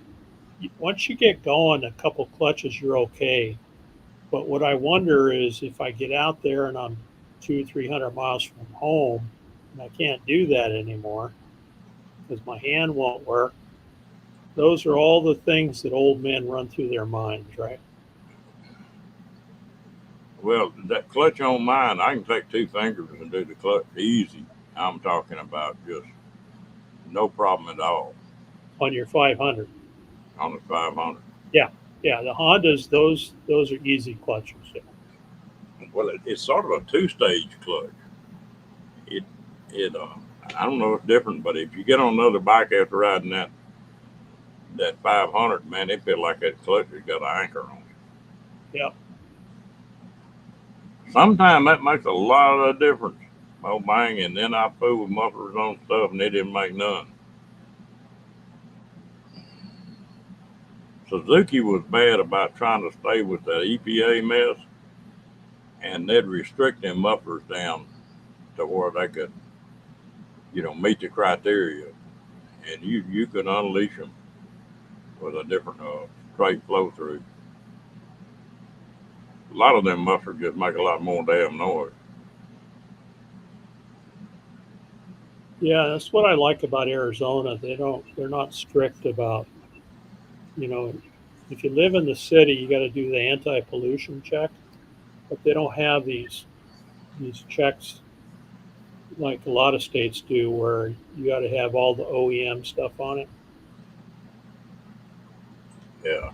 once you get going, a couple clutches, you're okay. But what I wonder is if I get out there and I'm 200, 300 miles from home, and I can't do that anymore because my hand won't work. Those are all the things that old men run through their minds, right? Well, that clutch on mine, I can take two fingers and do the clutch easy. I'm talking about just no problem at all on your 500. on the 500. Yeah, yeah. The Hondas, those are easy clutches. Yeah. Well, it's sort of a two-stage clutch. It, it. I don't know if it's different, but if you get on another bike after riding that 500, man, it feel like that clutch has got an anchor on it. Yeah. Sometimes that makes a lot of difference. Oh, bang, and then I fool with mufflers on stuff, and they didn't make none. Suzuki was bad about trying to stay with that EPA mess, and they'd restrict them mufflers down to where they could, meet the criteria, and you could unleash them with a different straight flow through. A lot of them mufflers just make a lot more damn noise. Yeah, that's what I like about Arizona. They're not strict about, you know, if you live in the city, you got to do the anti-pollution check, but they don't have these checks like a lot of states do, where you got to have all the OEM stuff on it. Yeah,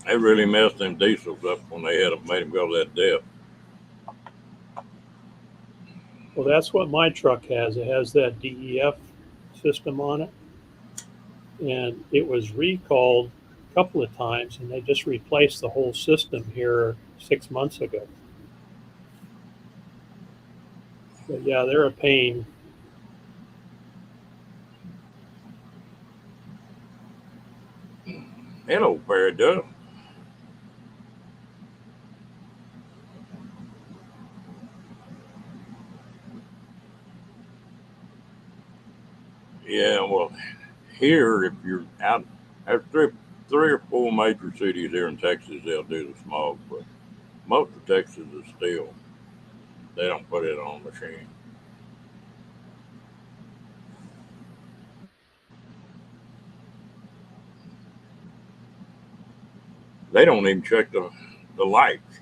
they really messed them diesels up when they had made them go to that depth. Well, that's what my truck has. It has that DEF system on it, and it was recalled a couple of times, and they just replaced the whole system here 6 months ago. But yeah, they're a pain. That old pair of ducks. Yeah, well, here if you're out, there's three or four major cities here in Texas, they'll do the smog, but most of Texas is still they don't put it on the machine. They don't even check the lights.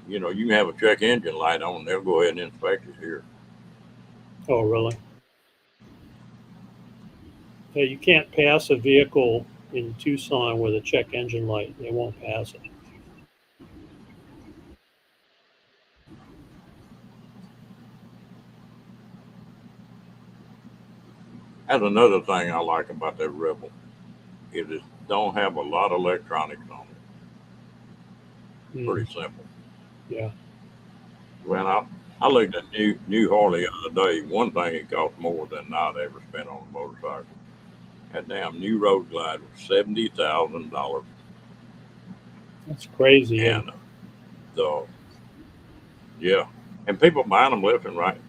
You can have a check engine light on, they'll go ahead and inspect it here. Oh, really? Yeah, you can't pass a vehicle in Tucson with a check engine light. They won't pass it. That's another thing I like about that Rebel. It is don't have a lot of electronics on it. Mm, Pretty simple. yeah. When I looked at new Harley the other day, one thing it cost more than I'd ever spent on a motorcycle. That damn new Road Glide was $70,000, That's crazy. And and the yeah, and people buying them left and right.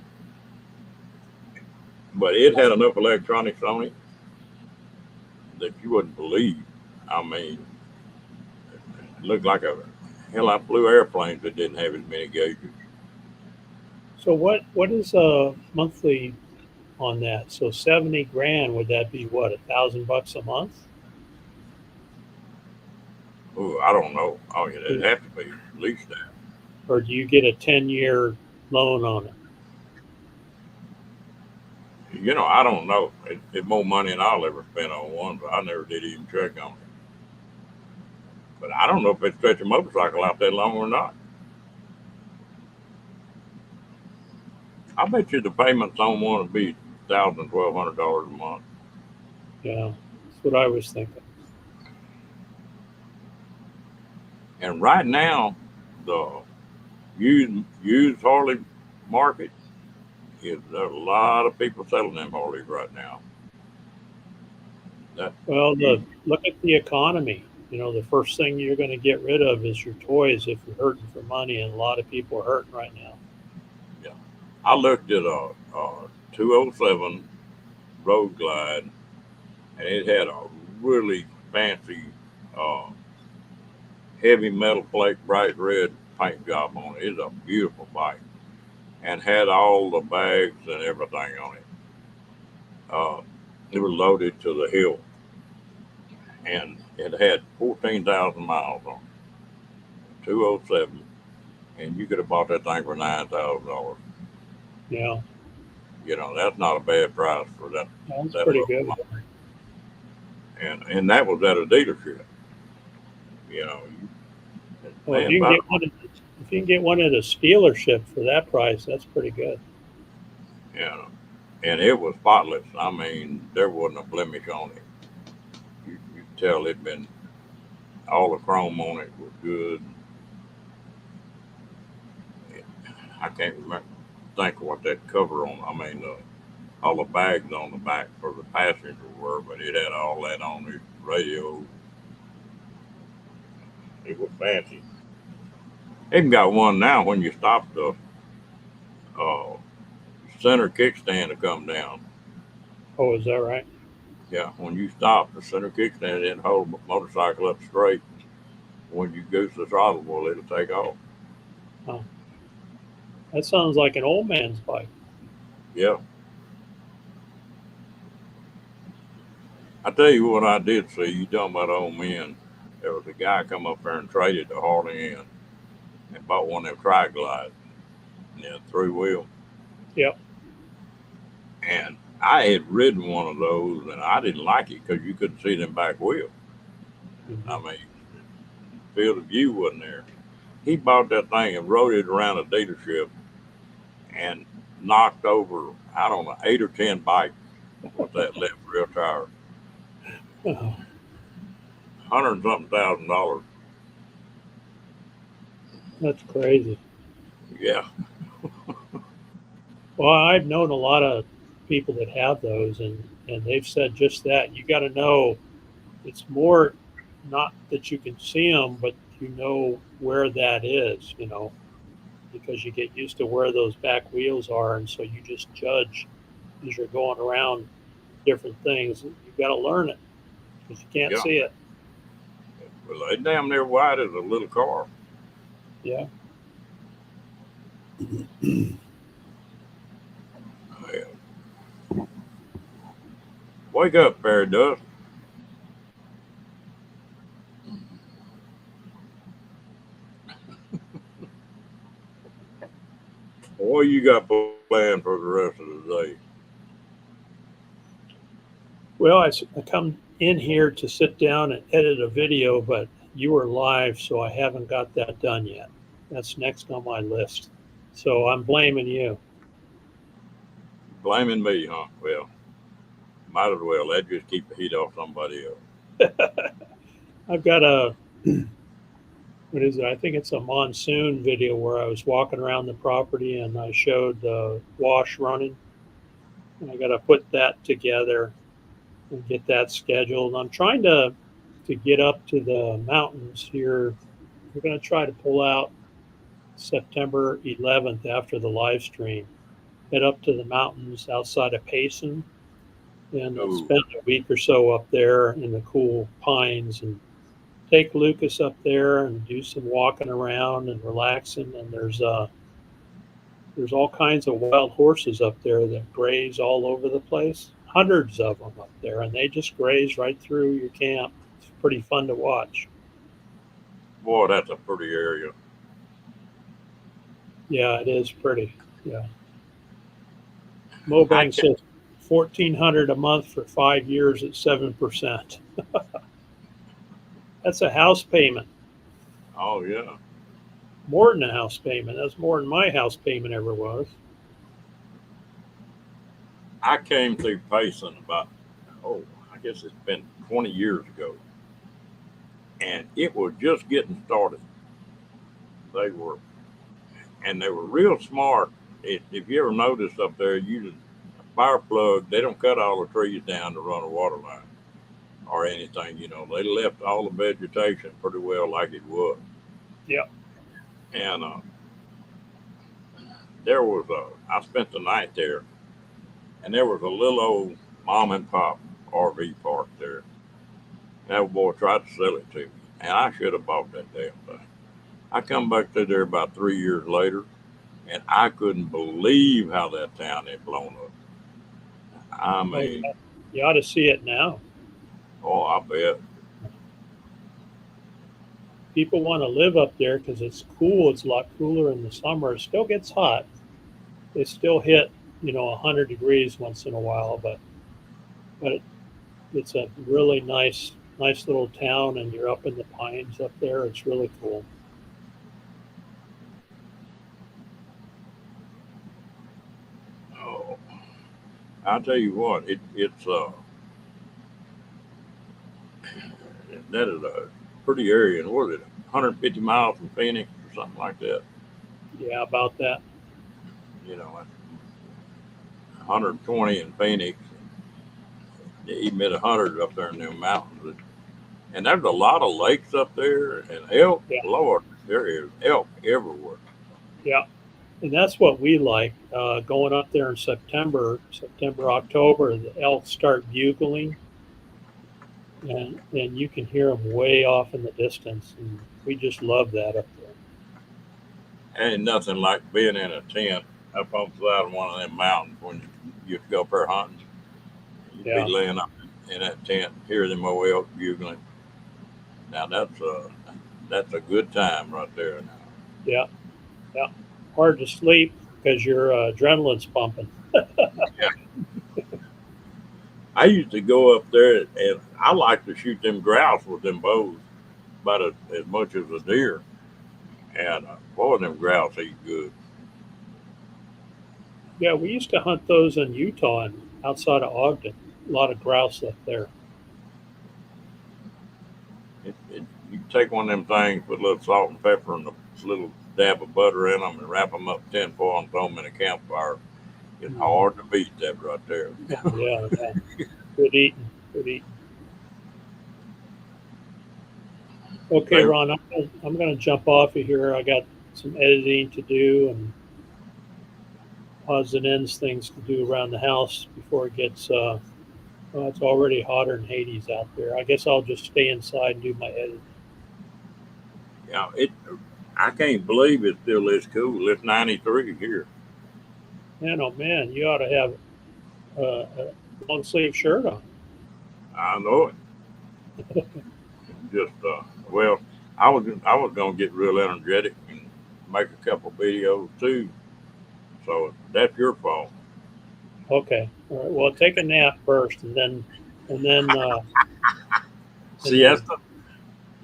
But it had enough electronics on it that you wouldn't believe. I mean, it looked like a hell. I flew airplanes that didn't have as many gauges. so what is a monthly on that? So 70 grand, would that be what, $1,000 a month? Ooh, I don't know. Oh, yeah, it'd have to be at least that. Or do you get a 10-year loan on it? I don't know. It's more money than I'll ever spend on one, but I never did even check on it. But I don't know if they stretch a motorcycle out that long or not. I bet you the payments on one would be $1,000, $1,200 a month. Yeah, that's what I was thinking. And right now, the used Harley market is there's a lot of people selling them Harleys right now. That Well, you, look at the economy. The first thing you're going to get rid of is your toys if you're hurting for money, and a lot of people are hurting right now. yeah. I looked at a 207 Road Glide, and it had a really fancy, uh, heavy metal plate, bright red paint job on it. It's a beautiful bike, and had all the bags and everything on it. Uh, it was loaded to the hill, and It had 14,000 miles on it, 207, and you could have bought that thing for $9,000. Yeah, You know, that's not a bad price for that that's that pretty little good. money. And that was at a dealership. You know, Well, man, about if you can get one at a dealership for that price, that's pretty good. you know, and it was spotless. I mean, there wasn't a blemish on it. You could tell it'd been all the chrome on it was good. I can't remember think what that cover on. I mean, all the bags on the back for the passenger were, but it had all that on the radio. It was fancy. Even got one now when you stop the uh, center kickstand to come down. Oh, is that right? Yeah, when you stop, the center kickstand didn't hold the motorcycle up straight. When you goose the throttle, well, it'll take off. Oh, that sounds like an old man's bike. Yeah. I tell you what I did see. You talking about old men. There was a guy come up there and traded the Harley in and bought one of them tri-glides. Yeah, three wheel. Yep. And I had ridden one of those and I didn't like it because you couldn't see them back wheels. Mm-hmm. I mean, field of view wasn't there. He bought that thing and rode it around a dealership and knocked over, I don't know, 8 or 10 bikes with that left rear tire. Oh, $100,000. that's crazy. Yeah. Well, I've known a lot of people that have those, and they've said just that. You got to know it's more not that you can see them, but you know where that is, because you get used to where those back wheels are, and so you just judge as you're going around different things. You've got to learn it because you can't Yeah. see it. Well, they damn near wide as a little car. Yeah. Yeah. Wake up, Fairy Dust. What you got planned for the rest of the day? Well, I come in here to sit down and edit a video, but you were live, so I haven't got that done yet. That's next on my list. So I'm blaming you. Blaming me, huh? Well, might as well. That just keep the heat off somebody else. I've got a, what is it? I think it's a monsoon video where I was walking around the property and I showed the wash running. And I got to put that together and get that scheduled. I'm trying to get up to the mountains here. We're going to try to pull out September 11th after the live stream. Head up to the mountains outside of Payson and Ooh. spend a week or so up there in the cool pines and take Lucas up there and do some walking around and relaxing. And there's all kinds of wild horses up there that graze all over the place. Hundreds of them up there, and they just graze right through your camp. It's pretty fun to watch. Boy, that's a pretty area. Yeah, it is pretty. Yeah. Mobang says $1,400 a month for 5 years at 7%. That's a house payment. Oh yeah. More than a house payment. That's more than my house payment ever was. I came through Payson about, I guess it's been 20 years ago. And it was just getting started. They were real smart. If you ever noticed up there, a fire plug, they don't cut all the trees down to run a water line or anything. They left all the vegetation pretty well like it was. Yeah. And I spent the night there, and there was a little old mom and pop RV park there. That boy tried to sell it to me, and I should have bought that damn thing. I come back through there about 3 years later, and I couldn't believe how that town had blown up. I mean, you ought to see it now. I bet. people want to live up there because it's cool. It's a lot cooler in the summer. It still gets hot. They still hit 100 degrees once in a while, but it's a really nice little town, and you're up in the pines up there. It's really cool. Oh, I'll tell you what, it's that is a pretty area, and what is it, 150 miles from Phoenix or something like that? Yeah, about that. You know, 120 in Phoenix, even at 100 up there in the mountains. And there's a lot of lakes up there, and elk. Yeah, Lord, there is elk everywhere. yeah. And that's what we like. Going up there in September, October, the elk start bugling, and you can hear them way off in the distance, and we just love that up there. Ain't nothing like being in a tent up on the side of one of them mountains when you go up there hunting. You'd be Yeah, laying up in that tent, hear them old elk bugling. Now that's a good time right there. Now, yeah, yeah. Hard to sleep because your adrenaline's pumping. yeah, I used to go up there, and I like to shoot them grouse with them bows about as much as a deer. And boy, them grouse eat good. Yeah, we used to hunt those in Utah and outside of Ogden. A lot of grouse up there. You take one of them things, put a little salt and pepper and a little dab of butter in them, and wrap them up tinfoil and throw them in a campfire. It's Mhm. hard to beat that right there. Oh, yeah, yeah. Good eating. Good eating. Okay, They, Ron, I'm gonna jump off of here. I got some editing to do and odds and ends things to do around the house before it gets. Well, it's already hotter than Hades out there. I guess I'll just stay inside and do my editing. it. I can't believe it's still this cool. It's 93 here. Man, oh man, you ought to have a long sleeve shirt on. I know it. Just well, I was gonna get real energetic and make a couple videos too. So that's your fault. Okay, all right. Well, take a nap first, and then and Siesta.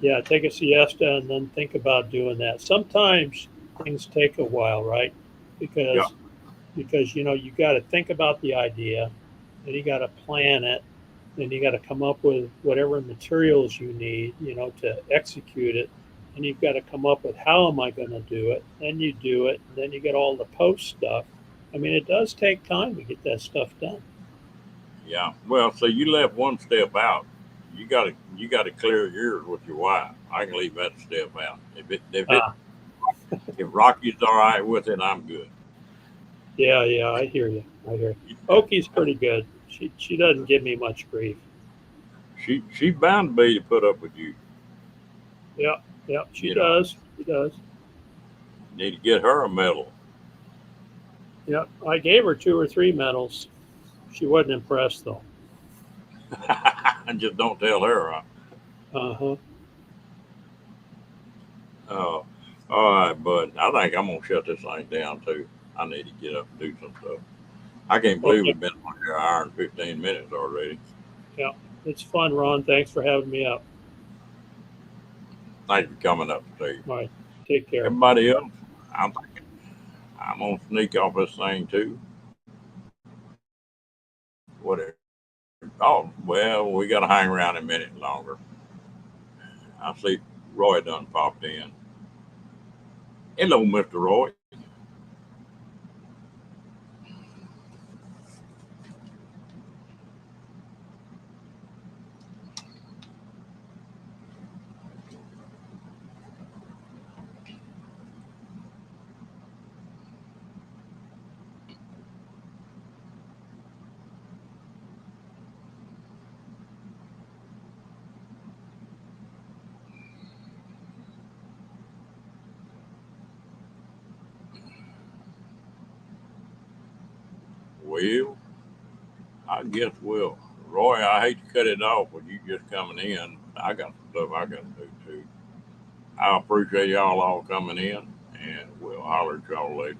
yeah, take a siesta, and then think about doing that. Sometimes things take a while, right? Yeah, Because you got to think about the idea, then you got to plan it, then you got to come up with whatever materials you need, to execute it, and you've got to come up with how am I going to do it. Then you do it, and then you get all the post stuff. I mean, it does take time to get that stuff done. yeah. Well, so you left one step out. You gotta clear yours with your wife. I can leave that step out. Ah, If Rocky's all right with it, I'm good. yeah, yeah, I hear you. I hear you. Oki's pretty good. She doesn't give me much grief. She's bound to be to put up with you. Yeah, yeah, she You know, does. She does. need to get her a medal. Yeah, I gave her two or three medals. She wasn't impressed though. And just don't tell her. Huh? Uh huh. Oh, all right, bud. I think I'm gonna shut this thing down too. I need to get up and do some stuff. I can't believe Okay. we've been on here an hour and 15 minutes already. Yeah, it's fun, Ron. Thanks for having me up. Thanks for coming up, Steve. All right. Take care. Everybody else, I'm thinking I'm gonna sneak off this thing too. Whatever. Oh well, we gotta hang around a minute longer. I see Roy done popped in. Hello, Mr. Roy. Well, I guess we'll. Roy, I hate to cut it off with you just coming in. I got some stuff I got to do too. I appreciate y'all all coming in, and we'll holler at y'all later.